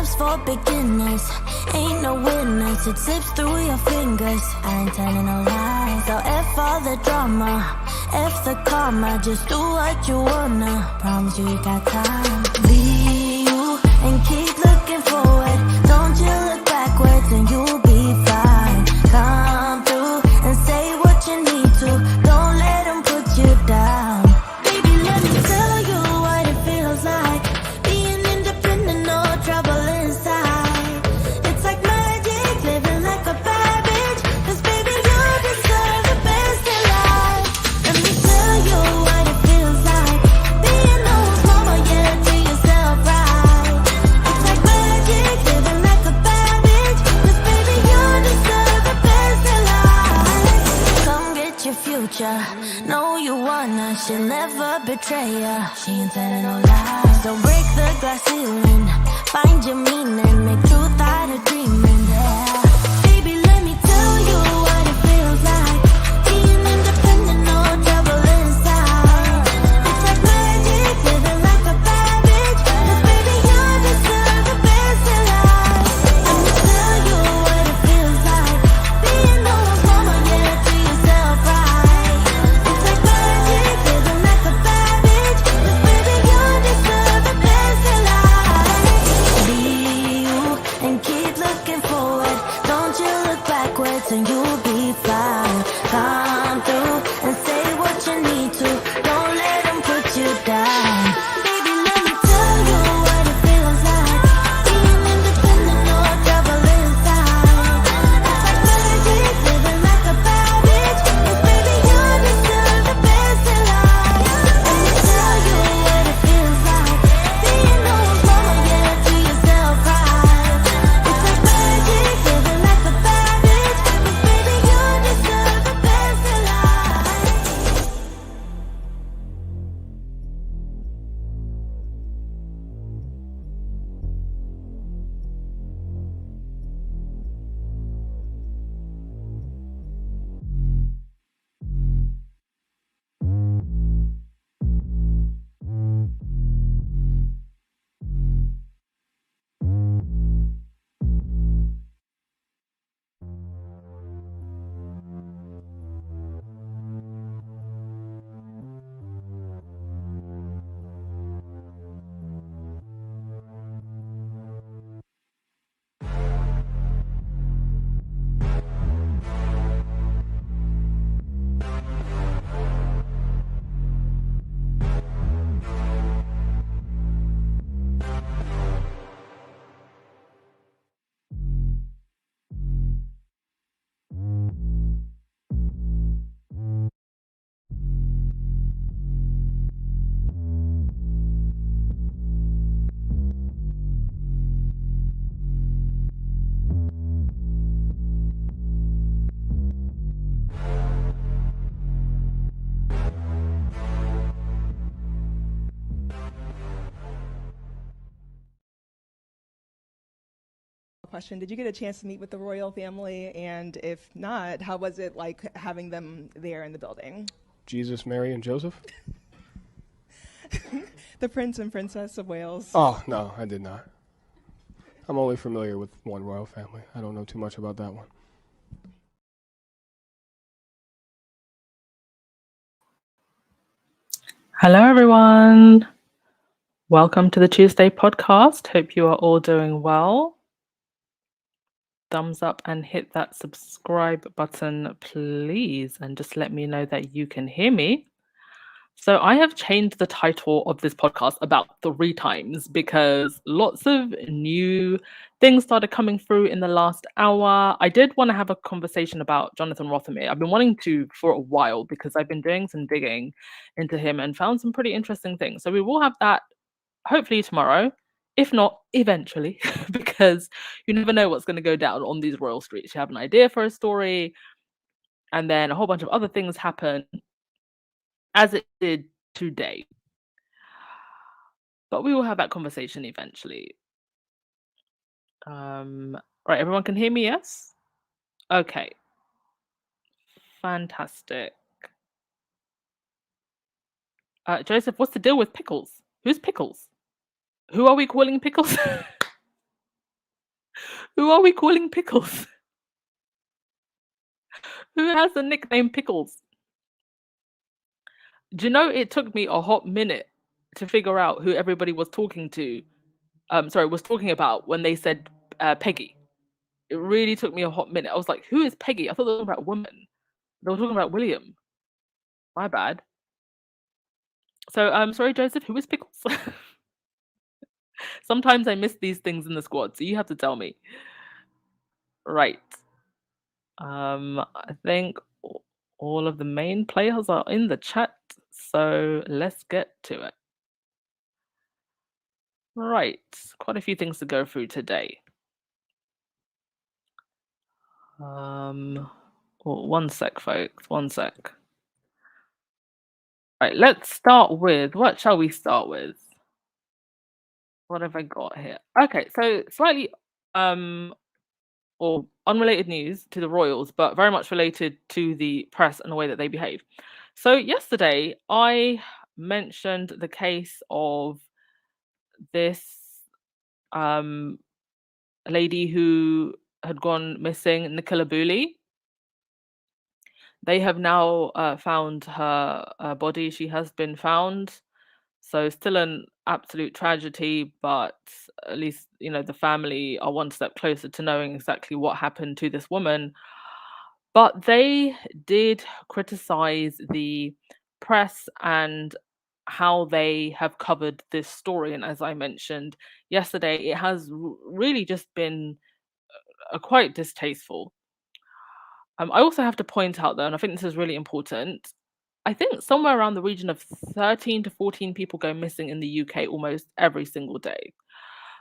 love's for beginners. Ain't no winners, it slips through your fingers. I ain't telling no lies. So F all the drama, F the karma. Just do what you wanna. Promise you got time. Be you and keep looking forward. Don't you look backwards and you'll be fine. Come through and say what you need to. Don't let them put you down. Baby, let me tell you what it feels like. Being independent, no trouble inside. It's like magic, living like a bad bitch. 'Cause baby, you deserve the best in life. Let me tell you what it feels like. Being no one's mama, yeah, to yourself right. It's like magic, living like a bad bitch. 'Cause baby, you deserve the best in life. Come get your future. Know you wanna, she'll never betray ya. She ain't telling no lies. Don't break the glass ceiling. Find your meaning, make truth out of dreaming. Yeah. Baby, let me tell you what it feels like. Being independent, no trouble inside. It's like magic, living like a bad bitch. 'Cause baby, you deserve the best in life. Let me tell you what it feels like. Being no one's mama, yeah, to yourself right. It's like magic, living like a bad bitch. 'Cause baby, you deserve the best in life. Be you and keep looking forward. Don't you look backwards and you'll be fine. Come through and say what you need to. Don't let them put you down. Baby, let me tell you what it feels like. Being independent, no trouble inside. It's like magic, living like a bad bitch. 'Cause baby, you deserve the best in life. Let me tell you what it feels like. Being no one's mama, yeah, to yourself right. It's like magic, living like a bad bitch. 'Cause baby, you deserve the best in life. Question: did you get a chance to meet with the royal family? And if not, how was it like having them there in the building? Jesus, Mary, and Joseph? The Prince and Princess of Wales. Oh, no, I did not. I'm only familiar with one royal family. I don't know too much about that one. Hello, everyone. Welcome to the Tuesday podcast. Hope you are all doing well. Thumbs up and hit that subscribe button, please, and just let me know that you can hear me. So I have changed the title of this podcast about 3 times because lots of new things started coming through in the last hour. I did want to have a conversation about Jonathan Rothermere. I've been wanting to for a while because I've been doing some digging into him and found some pretty interesting things. So we will have that hopefully tomorrow, if not eventually, because you never know what's going to go down on these royal streets. You have an idea for a story, and then a whole bunch of other things happen, as it did today. But we will have that conversation eventually. Right, everyone can hear me, yes? Okay. Fantastic. Joseph, what's the deal with Pickles? Who's Pickles? Who are we calling Pickles? Who are we calling Pickles? Who has the nickname Pickles? Do you know it took me a hot minute to figure out who everybody was talking to? Was talking about when they said Peggy. It really took me a hot minute. I was like, who is Peggy? I thought they were talking about women. They were talking about William. My bad. So sorry, Joseph, who is Pickles? Sometimes I miss these things in the squad, so you have to tell me. Right. I think all of the main players are in the chat, so let's get to it. Right, quite a few things to go through today. One sec, folks, one sec. Right, let's start with, what shall we start with? What have I got here? Okay, so slightly or unrelated news to the royals, but very much related to the press and the way that they behave. So yesterday I mentioned the case of this lady who had gone missing, Nicola Booley. They have now found her body. She has been found. So still an absolute tragedy, but at least, the family are one step closer to knowing exactly what happened to this woman. But they did criticize the press and how they have covered this story. And as I mentioned yesterday, it has really just been quite distasteful. I also have to point out, though, and I think this is really important, I think somewhere around the region of 13 to 14 people go missing in the UK almost every single day.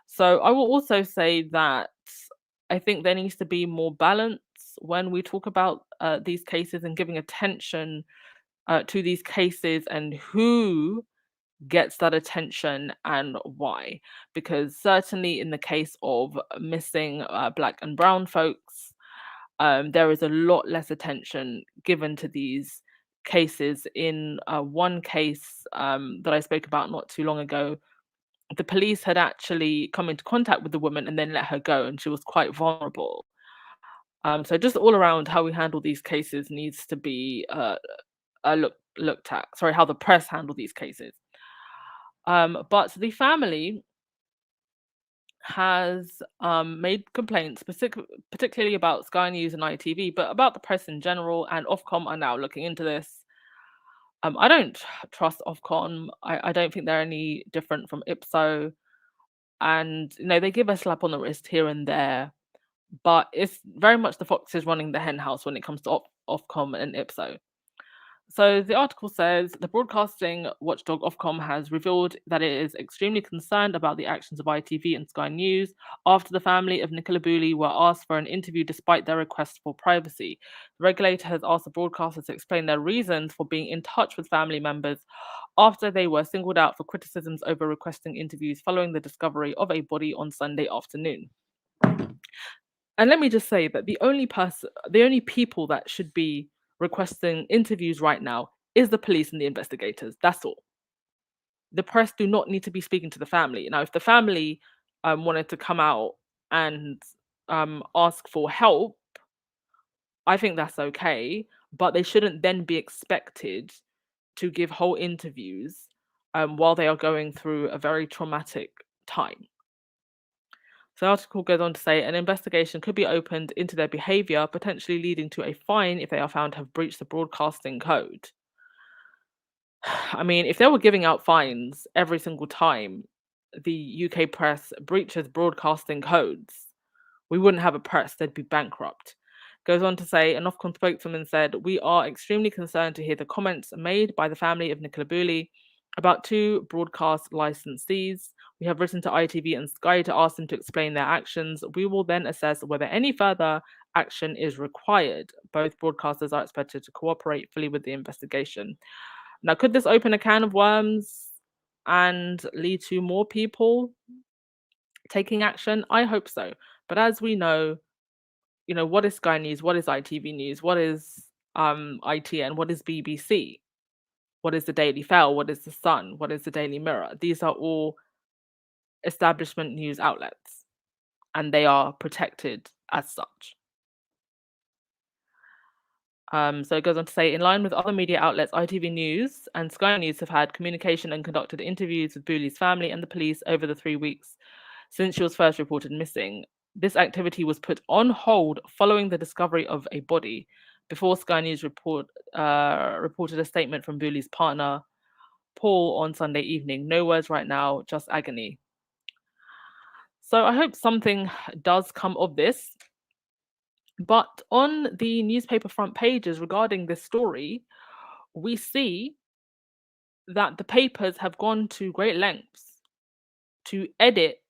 So I will also say that I think there needs to be more balance when we talk about these cases and giving attention to these cases and who gets that attention and why. Because certainly in the case of missing Black and Brown folks, there is a lot less attention given to these cases. In one case that I spoke about not too long ago, the police had actually come into contact with the woman and then let her go, and she was quite vulnerable. So just all around, how we handle these cases needs to be looked at. Sorry, how the press handle these cases. But the family has made complaints, particularly about Sky News and ITV, but about the press in general, and Ofcom are now looking into this. I don't trust Ofcom. I don't think they're any different from Ipso. And, they give a slap on the wrist here and there, but it's very much the foxes running the hen house when it comes to Ofcom and Ipso. So the article says the broadcasting watchdog Ofcom has revealed that it is extremely concerned about the actions of ITV and Sky News after the family of Nicola Booley were asked for an interview despite their request for privacy. The regulator has asked the broadcasters to explain their reasons for being in touch with family members after they were singled out for criticisms over requesting interviews following the discovery of a body on Sunday afternoon. And let me just say that the only people that should be requesting interviews right now is the police and the investigators. That's all. The press do not need to be speaking to the family. Now, if the family wanted to come out and ask for help, I think that's okay, but they shouldn't then be expected to give whole interviews while they are going through a very traumatic time. So the article goes on to say an investigation could be opened into their behaviour, potentially leading to a fine if they are found to have breached the broadcasting code. I mean, if they were giving out fines every single time the UK press breaches broadcasting codes, we wouldn't have a press, they'd be bankrupt. Goes on to say, an Ofcom spokeswoman said, "We are extremely concerned to hear the comments made by the family of Nicola Booley about two broadcast licensees. We have written to ITV and Sky to ask them to explain their actions. We will then assess whether any further action is required. Both broadcasters are expected to cooperate fully with the investigation." Now, could this open a can of worms and lead to more people taking action? I hope so. But as we know, what is Sky News? What is ITV News? What is ITN? What is BBC? What is the Daily Mail? What is the Sun? What is the Daily Mirror? These are all establishment news outlets. and they are protected as such. So it goes on to say, in line with other media outlets, ITV News and Sky News have had communication and conducted interviews with Boolie's family and the police over the 3 weeks since she was first reported missing. This activity was put on hold following the discovery of a body before Sky News reported a statement from Boolie's partner, Paul, on Sunday evening. No words right now, just agony. So I hope something does come of this. But on the newspaper front pages regarding this story, we see that the papers have gone to great lengths to edit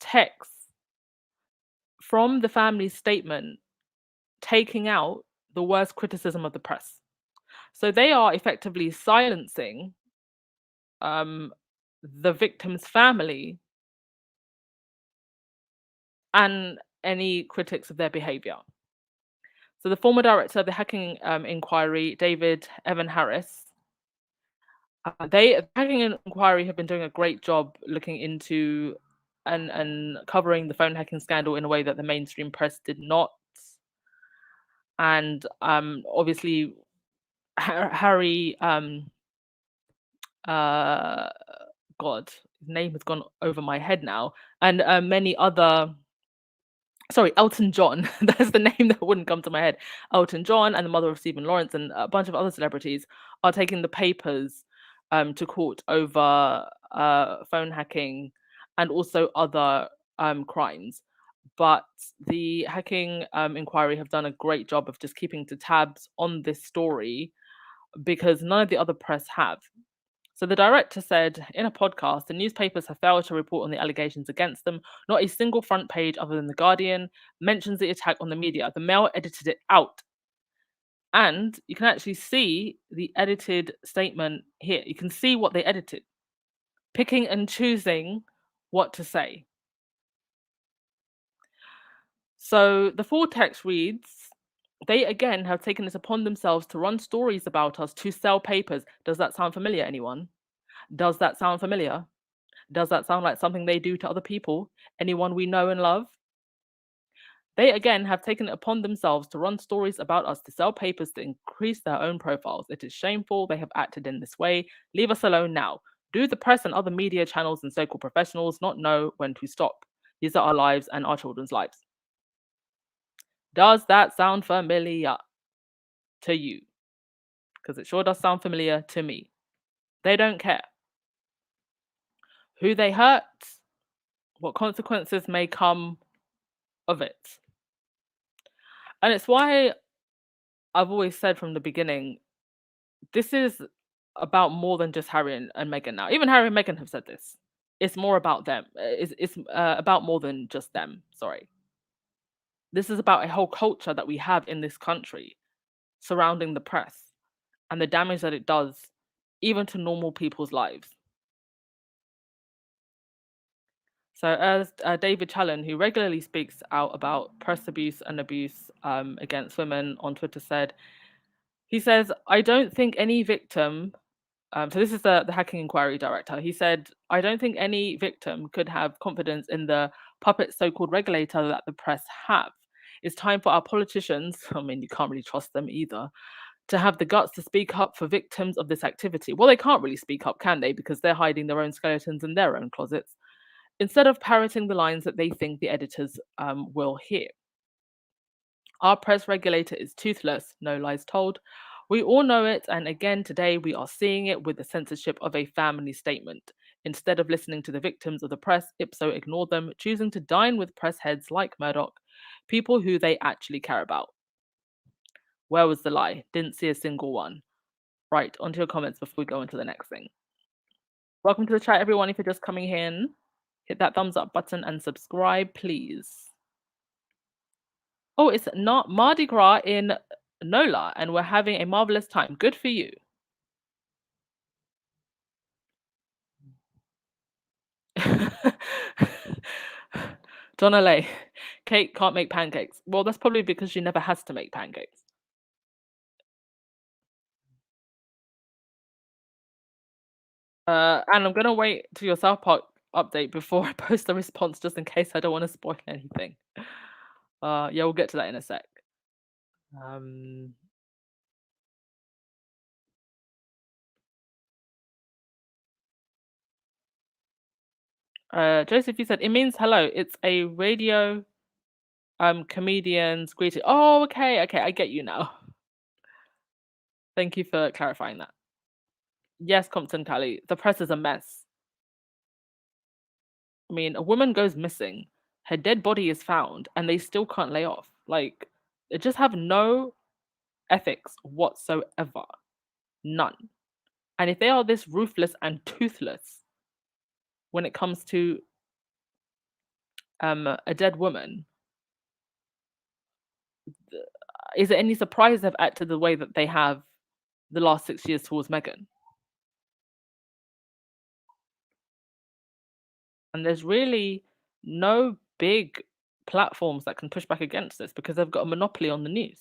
text from the family's statement, taking out the worst criticism of the press. So they are effectively silencing the victim's family and any critics of their behavior. So the former director of the hacking inquiry, David Evan Harris, the hacking inquiry have been doing a great job looking into and covering the phone hacking scandal in a way that the mainstream press did not. And obviously, Harry, God, his name has gone over my head now, and many other. Sorry, Elton John. That's the name that wouldn't come to my head. Elton John and the mother of Stephen Lawrence and a bunch of other celebrities are taking the papers to court over phone hacking and also other crimes. But the hacking inquiry have done a great job of just keeping to tabs on this story because none of the other press have. So the director said in a podcast, the newspapers have failed to report on the allegations against them. Not a single front page other than The Guardian mentions the attack on the media. The Mail edited it out. And you can actually see the edited statement here. You can see what they edited, picking and choosing what to say. So the full text reads, they again have taken it upon themselves to run stories about us to sell papers. Does that sound familiar, anyone? Does that sound familiar? Does that sound like something they do to other people? Anyone we know and love? They again have taken it upon themselves to run stories about us to sell papers to increase their own profiles. It is shameful they have acted in this way. Leave us alone now. Do the press and other media channels and so-called professionals not know when to stop? These are our lives and our children's lives. Does that sound familiar to you? Because it sure does sound familiar to me. They don't care who they hurt, what consequences may come of it. And it's why I've always said from the beginning, this is about more than just Harry and Meghan now. Even Harry and Meghan have said this. It's more about them. It's about more than just them. Sorry. This is about a whole culture that we have in this country surrounding the press and the damage that it does even to normal people's lives. So as David Challen, who regularly speaks out about press abuse and abuse against women on Twitter said, he says, I don't think any victim, so this is the hacking inquiry director, he said, I don't think any victim could have confidence in the puppet so-called regulator that the press have. It's time for our politicians, I mean, you can't really trust them either, to have the guts to speak up for victims of this activity. Well, they can't really speak up, can they? Because they're hiding their own skeletons in their own closets, instead of parroting the lines that they think the editors will hear. Our press regulator is toothless, no lies told. We all know it, and again today we are seeing it with the censorship of a family statement. Instead of listening to the victims of the press, ipso ignore them, choosing to dine with press heads like Murdoch, people who they actually care about. Where was the lie? Didn't see a single one. Right, onto your comments before we go into the next thing. Welcome to the chat, everyone. If you're just coming in, hit that thumbs up button and subscribe, please. Oh, it's not Mardi Gras in Nola, and we're having a marvelous time. Good for you. Donna Lay, Kate can't make pancakes. Well, that's probably because she never has to make pancakes. And I'm gonna wait till your South Park update before I post the response, just in case I don't want to spoil anything. Yeah, we'll get to that in a sec. Joseph, you said it means hello. It's a radio comedian's greeting. Oh, okay, I get you now. Thank you for clarifying that. Yes, Compton Callie, the press is a mess. I mean, a woman goes missing, her dead body is found, and they still can't lay off. Like, they just have no ethics whatsoever. None. And if they are this ruthless and toothless when it comes to a dead woman, is it any surprise they've acted the way that they have the last 6 years towards Meghan? And there's really no big platforms that can push back against this because they've got a monopoly on the news.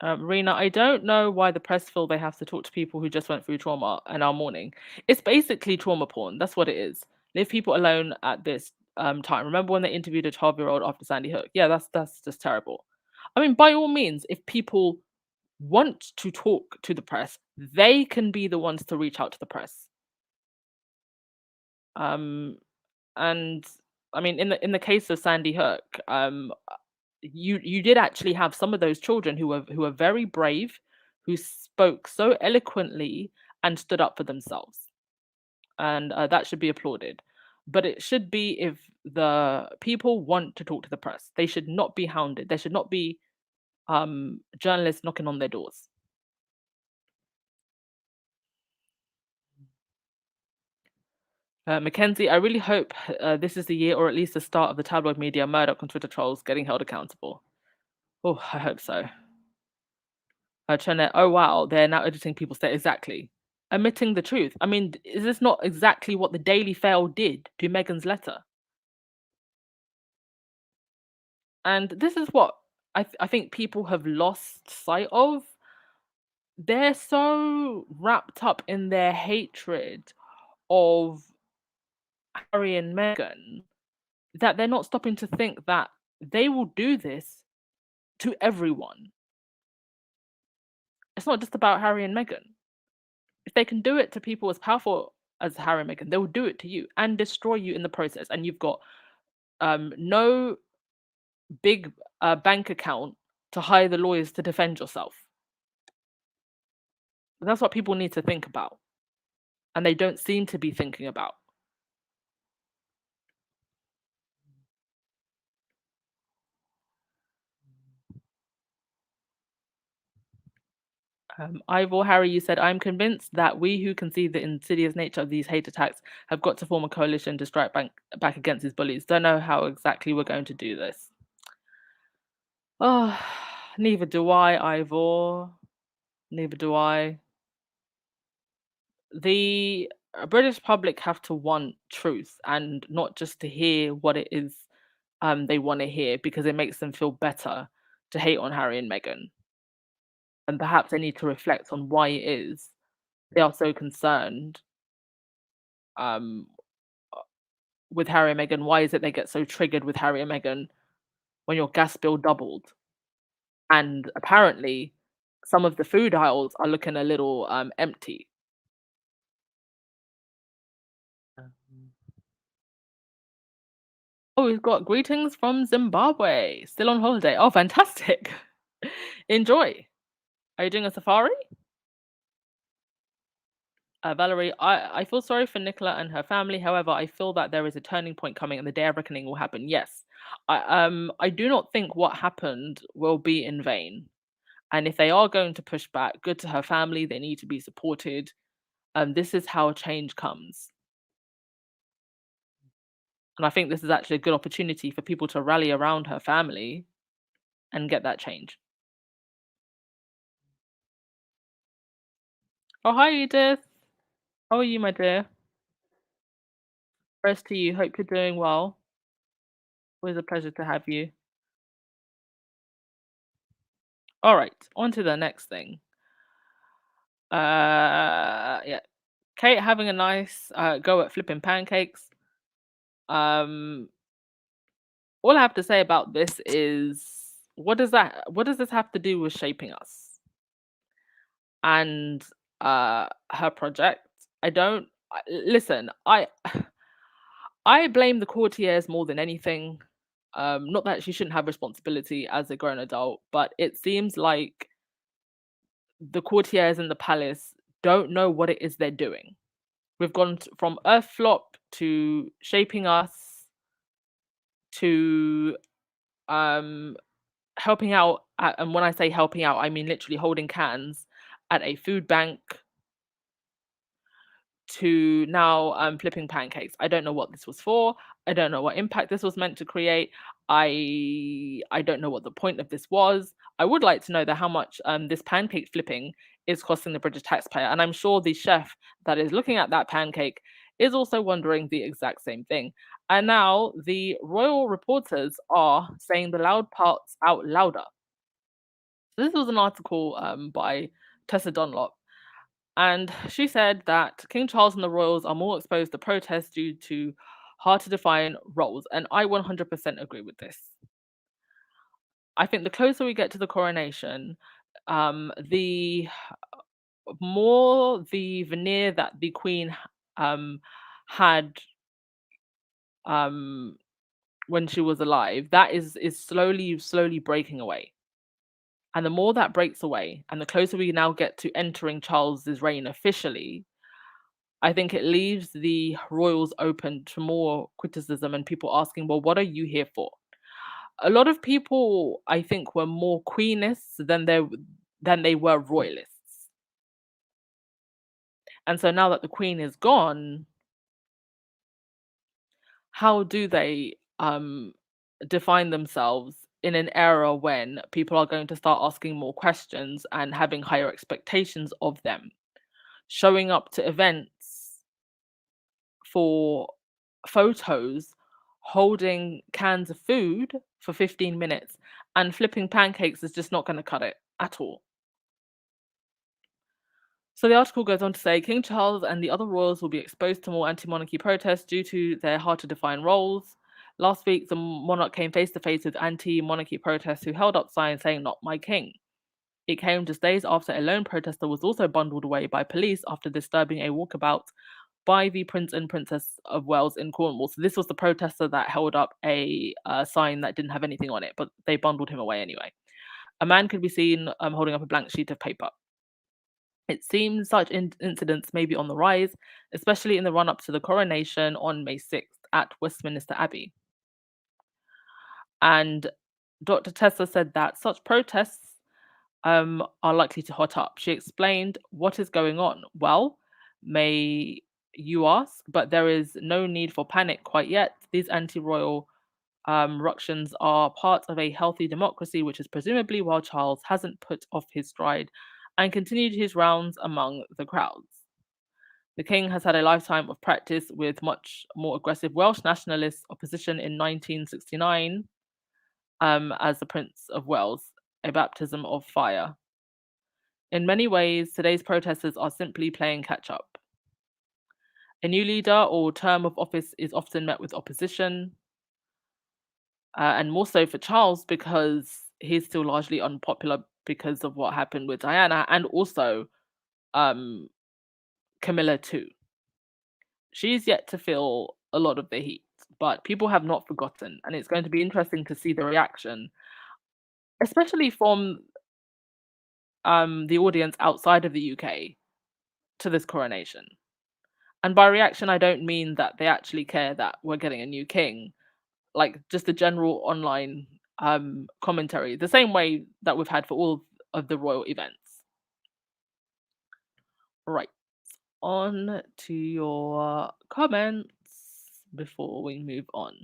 Rena, I don't know why the press feel they have to talk to people who just went through trauma and are mourning. It's basically trauma porn. That's what it is. Leave people alone at this time. Remember when they interviewed a 12-year-old after Sandy Hook? Yeah, that's just terrible. I mean, by all means, if people want to talk to the press, they can be the ones to reach out to the press. And I mean, in the case of Sandy Hook, you did actually have some of those children who were very brave, who spoke so eloquently and stood up for themselves, and that should be applauded. But it should be if the people want to talk to the press, they should not be hounded. There should not be journalists knocking on their doors. Mackenzie, I really hope this is the year, or at least the start of the tabloid media, Murdoch and Twitter trolls getting held accountable. Oh, I hope so. Trying oh wow, they're now editing people's state. Exactly. Admitting the truth. I mean, is this not exactly what the Daily Fail did to Meghan's letter? And this is what I think people have lost sight of. They're so wrapped up in their hatred of Harry and Meghan that they're not stopping to think that they will do this to everyone. It's not just about Harry and Meghan. If they can do it to people as powerful as Harry and Meghan, they will do it to you and destroy you in the process. And you've got no big bank account to hire the lawyers to defend yourself. That's what people need to think about. And they don't seem to be thinking about. Ivor Harry, you said, I'm convinced that we who can see the insidious nature of these hate attacks have got to form a coalition to strike back against these bullies. Don't know how exactly we're going to do this. Oh, neither do I, Ivor. Neither do I. The British public have to want truth and not just to hear what it is they want to hear because it makes them feel better to hate on Harry and Meghan. And perhaps they need to reflect on why it is they are so concerned um, with Harry and Meghan. Why is it they get so triggered with Harry and Meghan when your gas bill doubled? And apparently, some of the food aisles are looking a little empty. Oh, we've got greetings from Zimbabwe. Still on holiday. Oh, fantastic. Enjoy. Are you doing a safari? Valerie, I feel sorry for Nicola and her family. However, I feel that there is a turning point coming and the day of reckoning will happen. Yes. I do not think what happened will be in vain. And if they are going to push back, good to her family. They need to be supported. This is how change comes. And I think this is actually a good opportunity for people to rally around her family and get that change. Oh, hi, Edith. How are you, my dear? Rest to you. Hope you're doing well. Always a pleasure to have you. All right, on to the next thing. Yeah. Kate having a nice go at flipping pancakes. Um, all I have to say about this is what does this have to do with shaping us and her project? I don't listen, I blame the courtiers more than anything. Not that she shouldn't have responsibility as a grown adult, but it seems like the courtiers in the palace don't know what it is they're doing. We've gone from Earth Flop to shaping us to um helping out and when I say helping out, I mean literally holding cans at a food bank to now flipping pancakes. I don't know what this was for. I don't know what impact this was meant to create. I don't know what the point of this was. I would like to know that how much this pancake flipping is costing the British taxpayer, and I'm sure the chef that is looking at that pancake is also wondering the exact same thing. And now the royal reporters are saying the loud parts out louder. This was an article by Tessa Dunlop, and she said that King Charles and the royals are more exposed to protests due to hard to define roles. And I 100% agree with this. I think the closer we get to the coronation, the more the veneer that the Queen had um, when she was alive, that is slowly breaking away. And the more that breaks away, and the closer we now get to entering Charles's reign officially, I think it leaves the royals open to more criticism and people asking, well, what are you here for? A lot of people, I think, were more queenists than they were royalists. And so now that the queen is gone, how do they define themselves in an era when people are going to start asking more questions and having higher expectations of them? Showing up to events for photos, holding cans of food for 15 minutes, and flipping pancakes is just not going to cut it at all. So the article goes on to say King Charles and the other royals will be exposed to more anti monarchy protests due to their hard to define roles. Last week, the monarch came face to face with anti monarchy protests who held up signs saying, "Not my king." It came just days after a lone protester was also bundled away by police after disturbing a walkabout by the Prince and Princess of Wales in Cornwall. So this was the protester that held up a sign that didn't have anything on it, but they bundled him away anyway. A man could be seen holding up a blank sheet of paper. It seems such incidents may be on the rise, especially in the run up to the coronation on May 6th at Westminster Abbey. And Dr. Tessa said that such protests are likely to hot up. She explained what is going on. Well, may you ask, but there is no need for panic quite yet. These anti royal ructions are part of a healthy democracy, which is presumably why Charles hasn't put off his stride and continued his rounds among the crowds. The king has had a lifetime of practice with much more aggressive Welsh nationalist opposition in 1969 as the Prince of Wales, a baptism of fire. In many ways, today's protesters are simply playing catch up. A new leader or term of office is often met with opposition, and more so for Charles because he's still largely unpopular because of what happened with Diana and also Camilla too. She's yet to feel a lot of the heat, but people have not forgotten, and it's going to be interesting to see the reaction, especially from the audience outside of the UK to this coronation. And by reaction, I don't mean that they actually care that we're getting a new king, like just the general online commentary, the same way that we've had for all of the royal events. Right, on to your comments before we move on.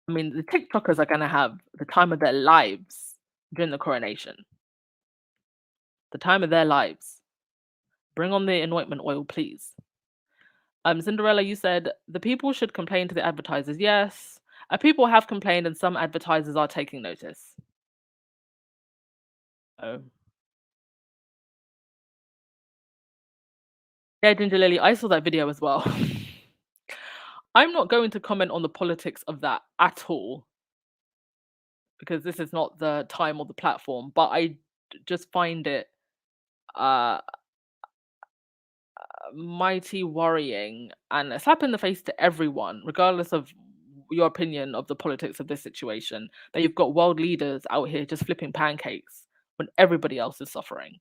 I mean, the TikTokers are going to have the time of their lives during the coronation. The time of their lives. Bring on the anointment oil, please. Cinderella, you said the people should complain to the advertisers. Yes, people have complained, and some advertisers are taking notice. Oh, Yeah, Ginger Lily, I saw that video as well. I'm not going to comment on the politics of that at all because this is not the time or the platform, but I just find it uh mighty worrying and a slap in the face to everyone, regardless of your opinion of the politics of this situation, that you've got world leaders out here just flipping pancakes when everybody else is suffering.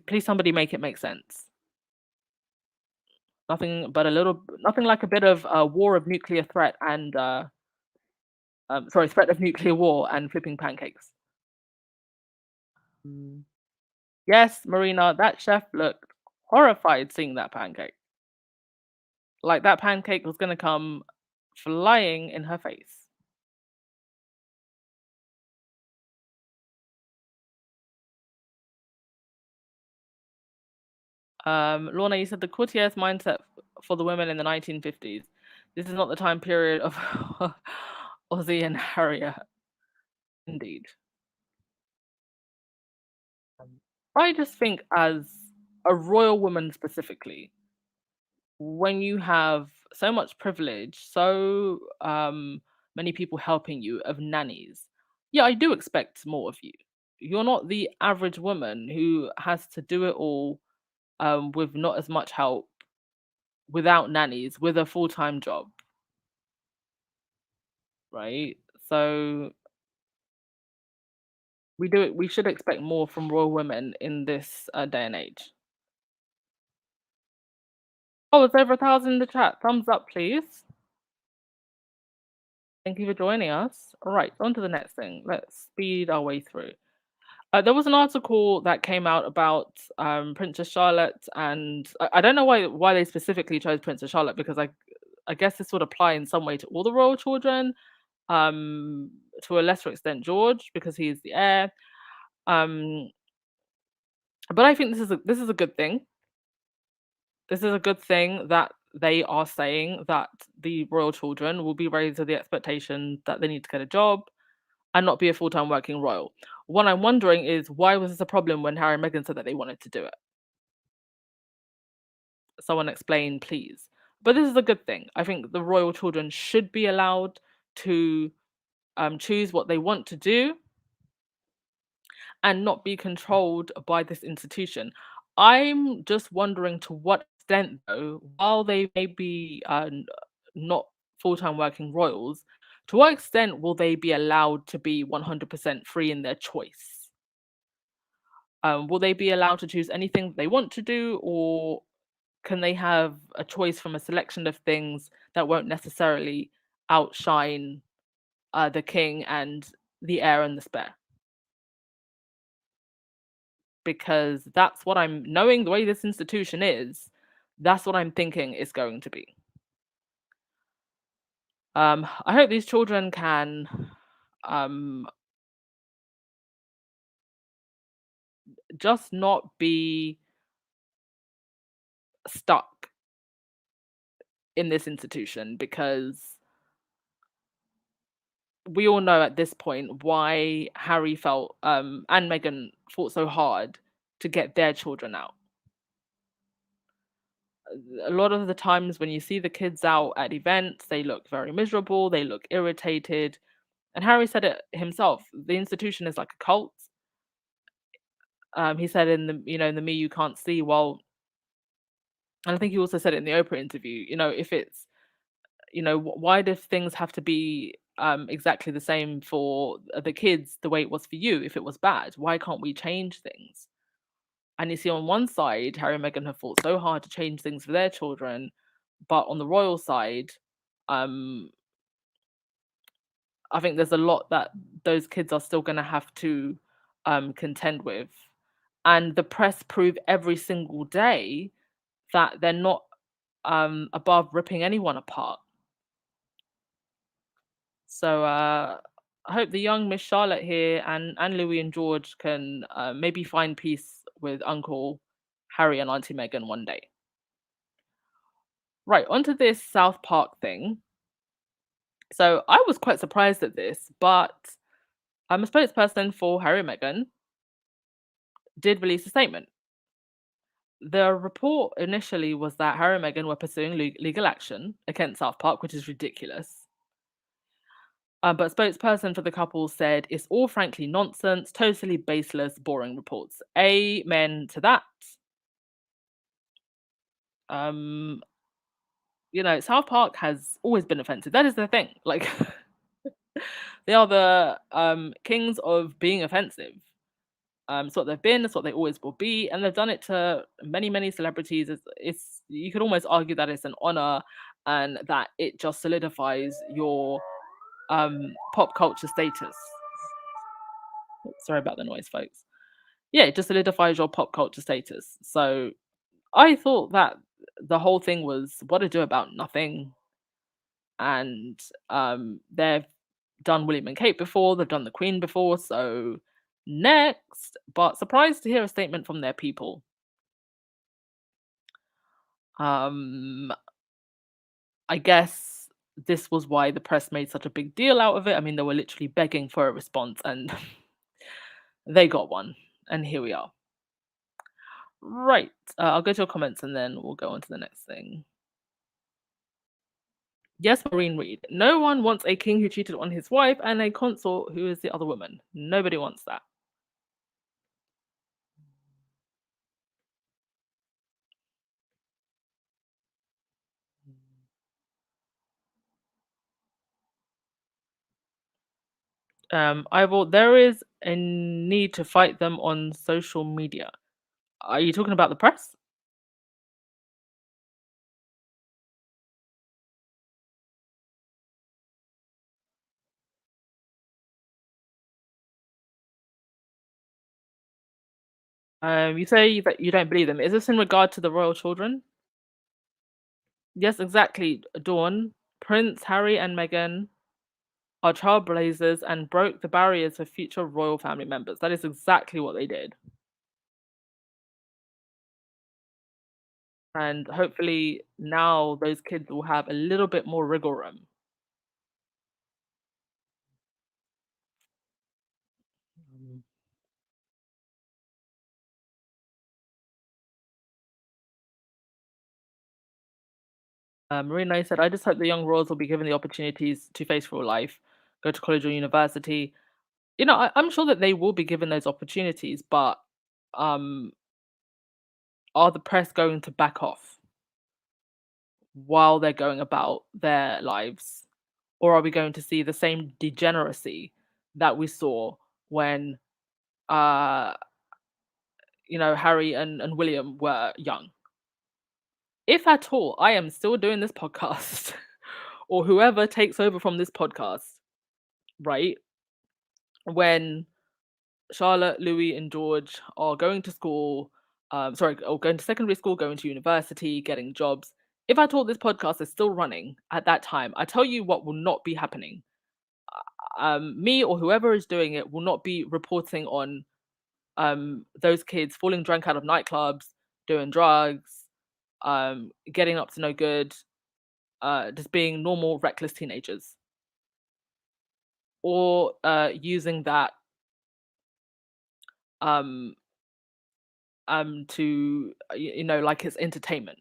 Please, somebody make it make sense. Nothing like a bit of war of nuclear threat and threat of nuclear war and flipping pancakes. Mm. Yes, Marina, that chef looked horrified seeing that pancake. Like that pancake was gonna come flying in her face. Lorna, you said the courtier's mindset for the women in the 1950s. This is not the time period of Ozzy and Harriet. Indeed. I just think, as a royal woman specifically, when you have so much privilege, so many people helping you of nannies, yeah, I do expect more of you. You're not the average woman who has to do it all with not as much help, without nannies, with a full-time job, right? So we should expect more from royal women in this day and age. Oh, it's over 1,000 in the chat. Thumbs up, please. Thank you for joining us. All right, on to the next thing. Let's speed our way through. There was an article that came out about Princess Charlotte, and I don't know why they specifically chose Princess Charlotte, because I guess this would apply in some way to all the royal children, to a lesser extent George because he's the heir. Um, but I think this is a good thing. This is a good thing that they are saying that the royal children will be raised to the expectation that they need to get a job and not be a full-time working royal. What I'm wondering is, why was this a problem when Harry and Meghan said that they wanted to do it? Someone explain, please. But this is a good thing. I think the royal children should be allowed to choose what they want to do and not be controlled by this institution. I'm just wondering, to what extent, though, while they may be not full-time working royals, to what extent will they be allowed to be 100% free in their choice? Will they be allowed to choose anything they want to do, or can they have a choice from a selection of things that won't necessarily outshine the king and the heir and the spare? Because that's what I'm knowing the way this institution is, that's what I'm thinking it's going to be. I hope these children can just not be stuck in this institution, because we all know at this point why Harry felt and Meghan fought so hard to get their children out. A lot of the times when you see the kids out at events, they look very miserable, they look irritated. And Harry said it himself, the institution is like a cult. He said in the Me You Can't See, well, and I think he also said it in the Oprah interview, if it's, why do things have to be exactly the same for the kids the way it was for you? If it was bad, why can't we change things? And you see, on one side, Harry and Meghan have fought so hard to change things for their children, but on the royal side, I think there's a lot that those kids are still going to have to contend with. And the press prove every single day that they're not above ripping anyone apart. So I hope the young Miss Charlotte here and Louis and George can maybe find peace with Uncle Harry and Auntie Meghan one day. Right, onto this South Park thing. So I was quite surprised at this, but a spokesperson for Harry and Meghan did release a statement. the report initially was that Harry and Meghan were pursuing legal action against South Park, which is ridiculous. But spokesperson for the couple said it's all frankly nonsense, totally baseless, boring reports. Amen to that. South Park has always been offensive. That is the thing. Like, they are the kings of being offensive. It's what they've been. It's what they always will be, and they've done it to many, many celebrities. It's you could almost argue that it's an honor, and that it just solidifies your pop culture status. Sorry about the noise, folks. Yeah, it just solidifies your pop culture status. So I thought that the whole thing was what ado about nothing. And they've done William and Kate before, they've done the Queen before, so next. But surprised to hear a statement from their people. I guess this was why the press made such a big deal out of it. I mean, they were literally begging for a response, and they got one. And here we are. Right. I'll go to your comments and then we'll go on to the next thing. Yes, Maureen Reed. No one wants a king who cheated on his wife and a consort who is the other woman. Nobody wants that. There is a need to fight them on social media. Are you talking about the press? You say that you don't believe them. Is this in regard to the royal children? Yes, exactly, Dawn. Prince Harry and Meghan are trailblazers and broke the barriers for future royal family members. That is exactly what they did. And hopefully now those kids will have a little bit more wriggle room. Marina said, I just hope the young royals will be given the opportunities to face real life, go to college or university. I'm sure that they will be given those opportunities, but are the press going to back off while they're going about their lives? Or are we going to see the same degeneracy that we saw when Harry and William were young? If at all, I am still doing this podcast, or whoever takes over from this podcast, right? When Charlotte, Louis, and George are going to school, or going to secondary school, going to university, getting jobs. If I thought this podcast is still running at that time, I tell you what will not be happening. Me or whoever is doing it will not be reporting on those kids falling drunk out of nightclubs, doing drugs, getting up to no good, just being normal, reckless teenagers, or using that to like it's entertainment.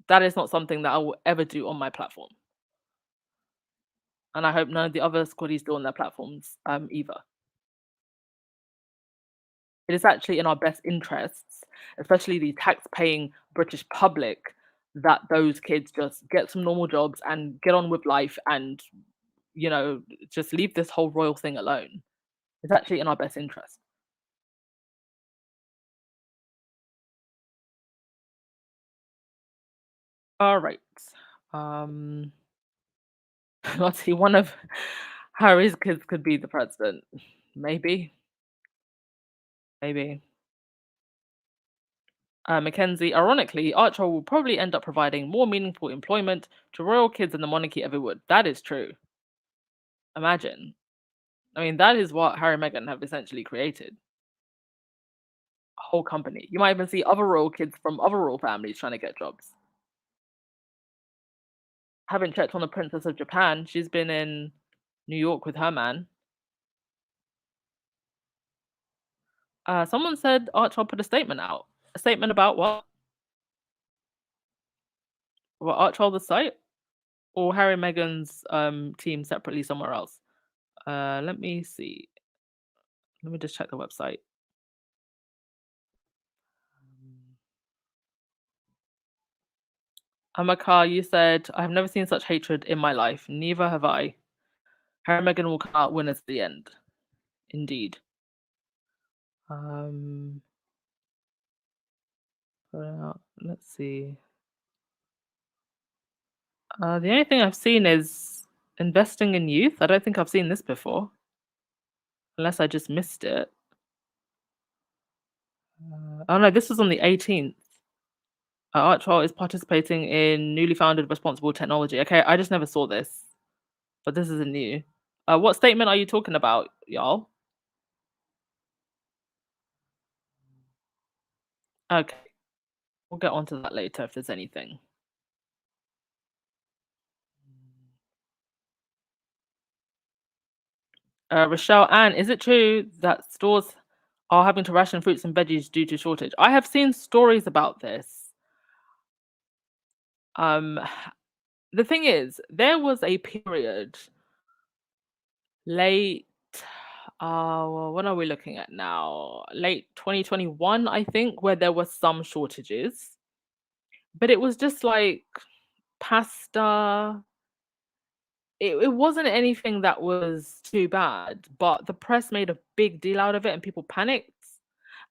That is not something that I will ever do on my platform, and I hope none of the other squaddies do on their platforms either. It is actually in our best interests, especially the tax-paying British public, that those kids just get some normal jobs and get on with life, and just leave this whole royal thing alone. It's actually in our best interest. All right. Let's see. One of Harry's kids could be the president. Maybe. Maybe. Mackenzie, ironically, Archer will probably end up providing more meaningful employment to royal kids than the monarchy ever would. That is true. Imagine. I mean, that is what Harry and Meghan have essentially created. A whole company. You might even see other royal kids from other royal families trying to get jobs. Haven't checked on the Princess of Japan. She's been in New York with her man. Someone said Archer put a statement out. A statement about what? What, Archwell the site? Or Harry and Meghan's team separately somewhere else? Let me see. Let me just check the website. Amakar, you said, I have never seen such hatred in my life. Neither have I. Harry and Meghan will come out winners at the end. Indeed. Let's see. The only thing I've seen is investing in youth. I don't think I've seen this before. Unless I just missed it. Oh no, this was on the 18th. Archwell is participating in newly founded responsible technology. Okay, I just never saw this. But this isn't new. What statement are you talking about, y'all? Okay. We'll get onto that later if there's anything. Rochelle Ann, is it true that stores are having to ration fruits and veggies due to shortage? I have seen stories about this. The thing is, there was a period late, well, what are we looking at now? Late 2021, I think, where there were some shortages. But it was just like pasta. It wasn't anything that was too bad, but the press made a big deal out of it and people panicked.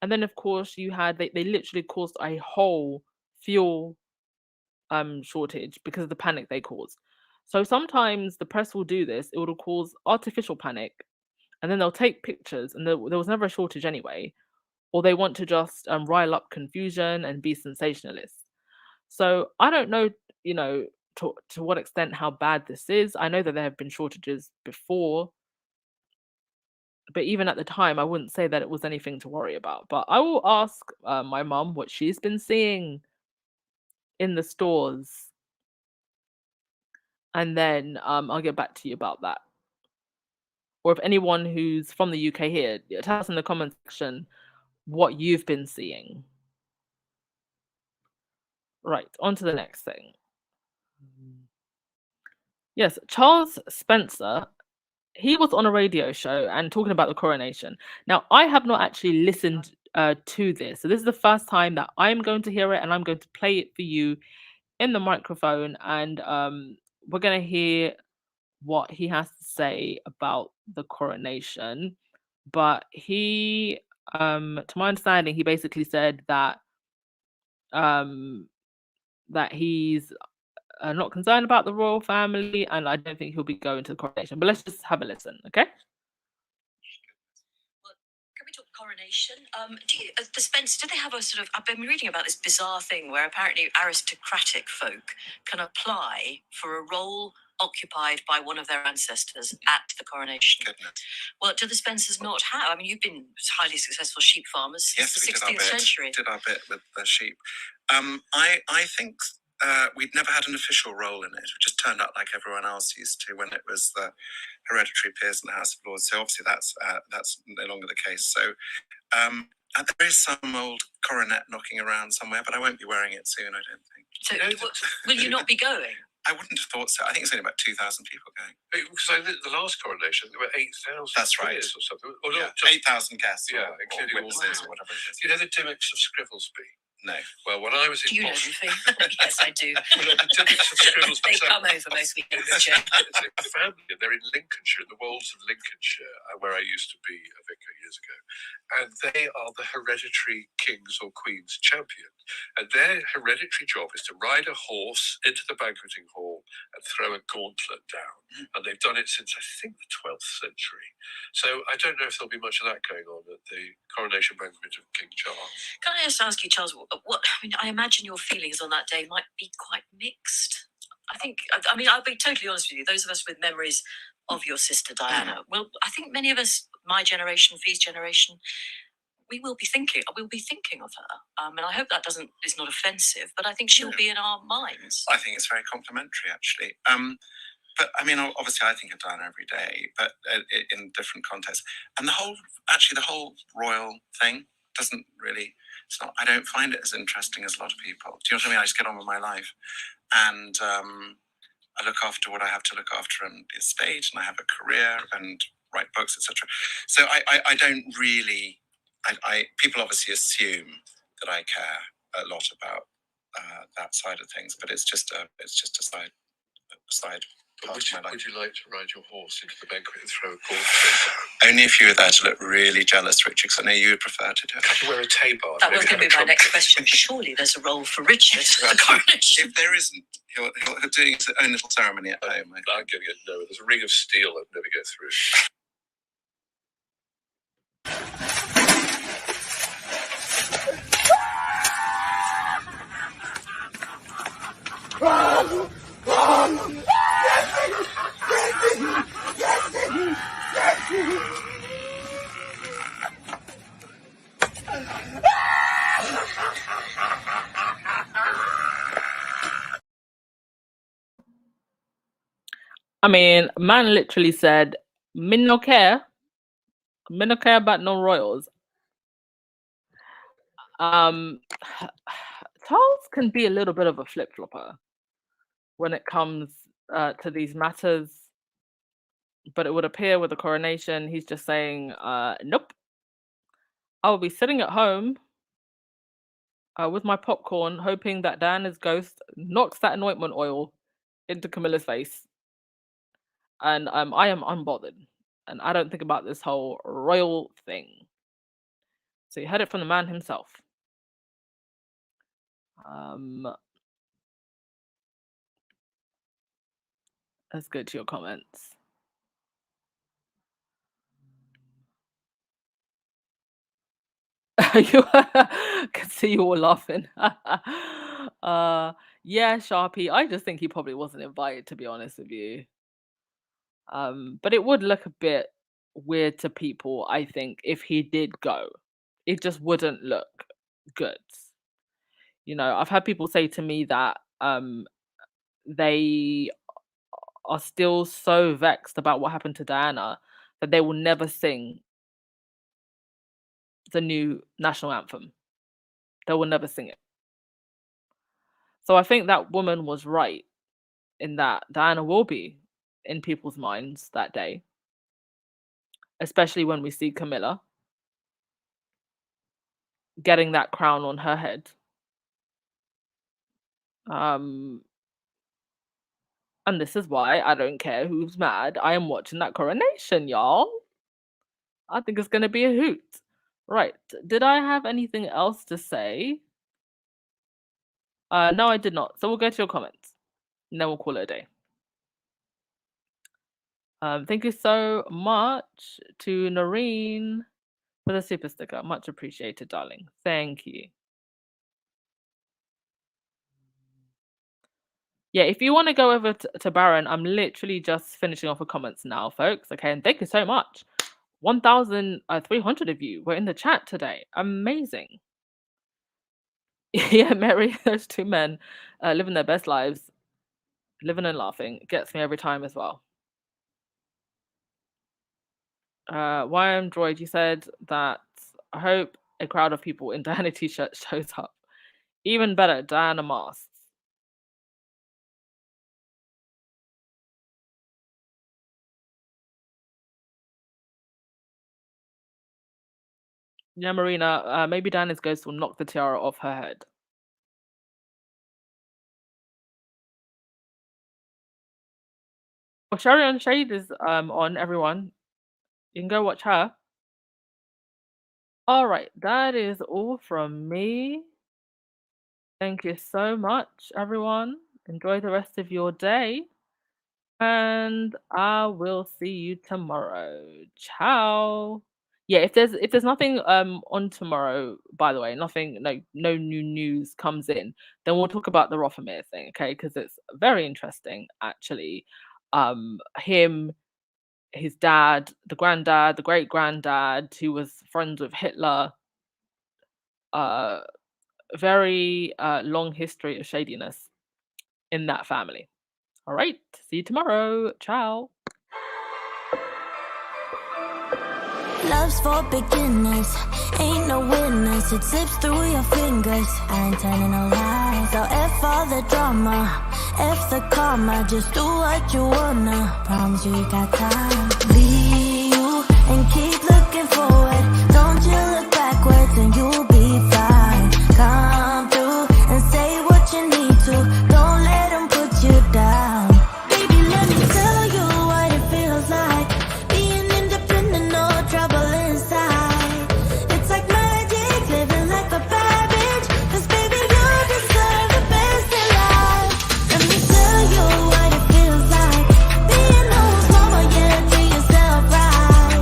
And then, of course, you had, they literally caused a whole fuel shortage because of the panic they caused. So sometimes the press will do this, it will cause artificial panic, and then they'll take pictures, and there was never a shortage anyway, or they want to just rile up confusion and be sensationalist. So I don't know, to what extent how bad this is. I know that there have been shortages before, but even at the time, I wouldn't say that it was anything to worry about. But I will ask my mum what she's been seeing in the stores, and then I'll get back to you about that. Or if anyone who's from the UK here, tell us in the comment section what you've been seeing. Right, on to the next thing. Yes, Charles Spencer, he was on a radio show and talking about the coronation. Now, I have not actually listened to this. So this is the first time that I'm going to hear it, and I'm going to play it for you in the microphone. And we're going to hear what he has to say about the coronation. But he, to my understanding, he basically said that that he's not concerned about the royal family, and I don't think he'll be going to the coronation. But let's just have a listen, okay? Can we talk coronation? The Spence, do they have a sort of? I've been reading about this bizarre thing where apparently aristocratic folk can apply for a role occupied by one of their ancestors at the coronation. Goodness. Well, do the Spencers not have? I mean, you've been highly successful sheep farmers since the 16th century. Did our bit with the sheep. I think we'd never had an official role in it. We just turned up like everyone else used to when it was the hereditary peers in the House of Lords. So obviously that's no longer the case. So there is some old coronet knocking around somewhere, but I won't be wearing it soon, I don't think. So will you not be going? I wouldn't have thought so. I think it's only about 2,000 people going. Because I did the last coronation, there were 8,000. That's right. Or something. Or Yeah, not, just, 8,000 guests. Yeah, or including all witnesses or whatever it is. You know the Dimmicks of Scrivelsby? No. Well, when I was in Do you know Boston, anything? Yes, I do. well, the Dimmicks of Scrivelsby. They come over most weekends, Jane. It's a family, and they're in Lincolnshire, in the wolds of Lincolnshire, where I used to be a vicar years ago. And they are the hereditary kings or queens champion. And their hereditary job is to ride a horse into the banqueting hall and throw a gauntlet down. And they've done it since, I think, the 12th century. So I don't know if there'll be much of that going on at the coronation banquet of King Charles. Can I just ask you, Charles, I imagine your feelings on that day might be quite mixed. I'll be totally honest with you. Those of us with memories of your sister Diana, well, I think many of us, my generation, Fee's generation, we'll be thinking of her. And I hope that is not offensive, but I think she'll be in our minds. I think it's very complimentary, actually. But I mean, obviously, I think of Diana every day, but in different contexts. And the whole royal thing doesn't really it's not. I don't find it as interesting as a lot of people. Do you know what I mean? I just get on with my life, and I look after what I have to look after in the estate, and I have a career and write books, etc. So I don't really. People obviously assume that I care a lot about that side of things, but it's just a side part of my life. Would you like to ride your horse into the banquet and throw a gourd? Only if you were there to look really jealous, Richard, because I know you would prefer to do it. To wear a tabard. That was going to be my next question. Surely there's a role for Richard at the coronation. If there isn't, he'll do his own little ceremony at home. I'm getting it. No, there's a ring of steel I'd never get through. I mean, man literally said, "Me no care. Me no care about no royals." Charles can be a little bit of a flip-flopper when it comes to these matters, but it would appear with the coronation, he's just saying, "Nope. I will be sitting at home with my popcorn, hoping that Diana's ghost knocks that anointment oil into Camilla's face." And I am unbothered, and I don't think about this whole royal thing. So you heard it from the man himself. Let's go to your comments. You can see you all laughing. Yeah, Sharpie. I just think he probably wasn't invited, to be honest with you. But it would look a bit weird to people, I think, if he did go. It just wouldn't look good. You know, I've had people say to me that they are still so vexed about what happened to Diana that they will never sing the new national anthem. They will never sing it. So I think that woman was right in that Diana will be in people's minds that day, especially when we see Camilla getting that crown on her head. And this is why I don't care who's mad. I am watching that coronation, y'all. I think it's going to be a hoot. Right. Did I have anything else to say? No, I did not. So we'll go to your comments and then we'll call it a day. Thank you so much to Noreen for the super sticker. Much appreciated, darling. Thank you. Yeah, if you want to go over to Baron, I'm literally just finishing off the comments now, folks. Okay, and thank you so much. 1,300 of you were in the chat today. Amazing. Yeah, Mary, those two men living their best lives, living and laughing. It gets me every time as well. YM Droid, you said that I hope a crowd of people in Diana t-shirts shows up. Even better, Diana masks. Yeah, Marina, maybe Diana's ghost will knock the tiara off her head. Well, Sherry on Shade is on, everyone. You can go watch her. All right, that is all from me. Thank you so much, everyone. Enjoy the rest of your day. And I will see you tomorrow. Ciao. Yeah, if there's nothing on tomorrow, by the way, nothing, no new news comes in, then we'll talk about the Rothermere thing, okay? Because it's very interesting, actually. Him, his dad, the granddad, the great granddad, who was friends with Hitler. Very long history of shadiness in that family. All right, see you tomorrow. Ciao. Love's for beginners, ain't no winners. It slips through your fingers. I ain't telling no lies. So F all the drama, F the karma. Just do what you wanna. Promise you got time. Be you and keep looking forward. Don't you look backwards and you'll be fine. Come through and say what you need to. Don't let them put you down. Baby, let me tell you what it feels like. Being independent, no trouble inside. It's like magic, living like a bad bitch. 'Cause baby, you deserve the best in life. Let me tell you what it feels like. Being who's mama, yeah, treat yourself right.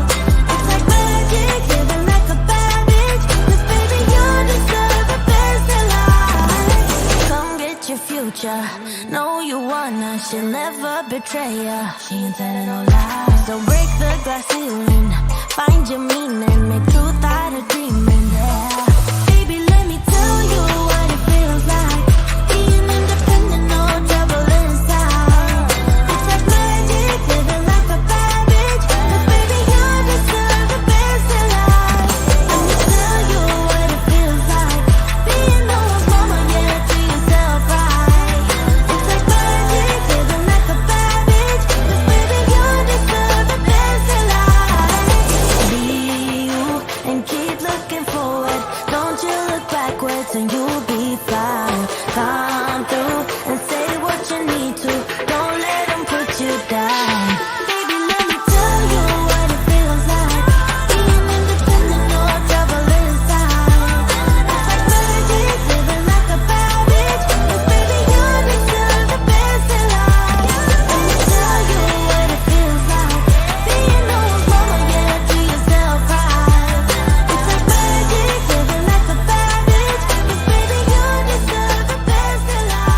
It's like magic, living like a bad bitch. 'Cause baby, you deserve the best in life. Come get your future. Know you wanna, she'll never betray ya. She ain't telling no lies. So break the glass ceiling, find your meaning, make truth out of dreaming. Yeah. Baby, let me tell you what it feels like. Being independent, no trouble inside. It's like magic, living like a bad bitch. 'Cause baby, you deserve the best in life. Let me tell you what it feels like. Being no one's mama, yeah, treat yourself right. It's like magic, living like a bad bitch. 'Cause baby, you deserve the best in life. Be you and keep looking forward. Don't you look backwards and you'll be fine. Come through and say what you need to. Don't let them put you down. Baby, let me tell you what it feels like. Being independent, no trouble inside. It's like magic, living like a bad bitch. 'Cause baby, you deserve the best in life. Let me tell you what it feels like. Being no one's mama, yeah, treat yourself right. It's like magic, living like a bad bitch. 'Cause baby, you deserve the best in life.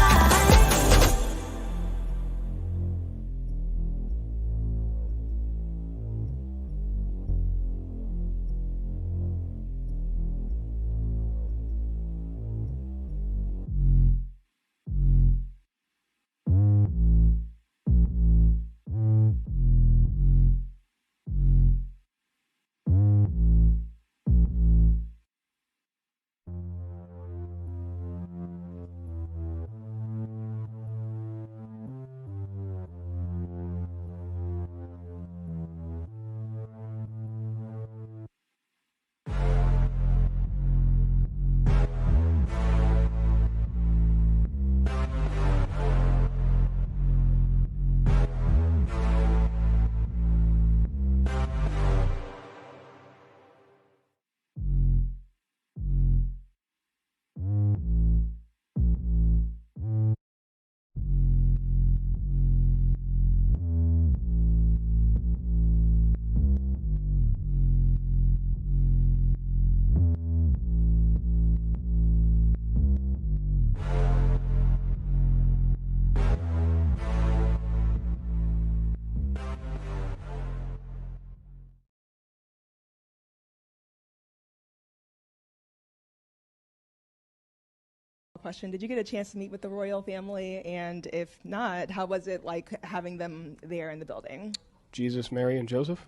Question: did you get a chance to meet with the royal family? And if not, how was it like having them there in the building? Jesus, Mary, and Joseph?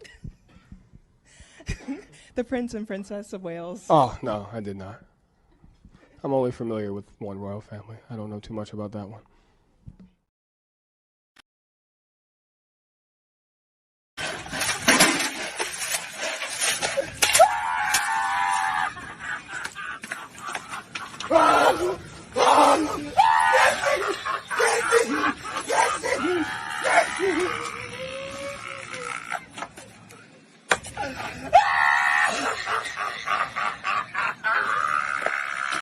The Prince and Princess of Wales. Oh, no, I did not. I'm only familiar with one royal family. I don't know too much about that one.